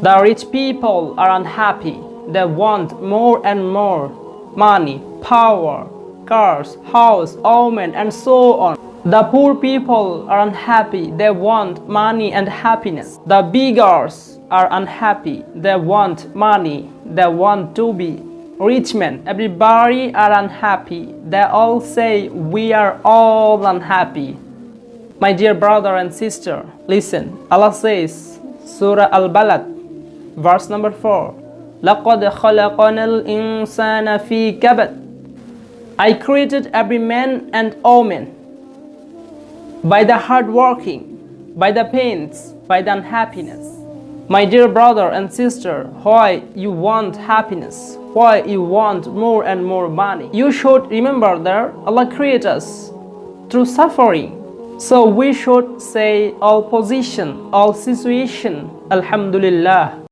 The rich people are unhappy. They want more and more money, power, cars, house, women, and so on. The poor people are unhappy. They want money and happiness. The beggars are unhappy. They want money. They want to be rich men. Everybody are unhappy. They all say we are all unhappy. My dear brother and sister, listen. Allah says, Surah Al-Balad, verse number 4. لَقَدْ خَلَقَنَا الْإِنسَانَ فِي كَبَدٍ. I created every man and woman by the hard working, by the pains, by the unhappiness. My dear brother and sister, why you want happiness? Why you want more and more money? You should remember that Allah created us through suffering. So we should say all position, all situation, Alhamdulillah.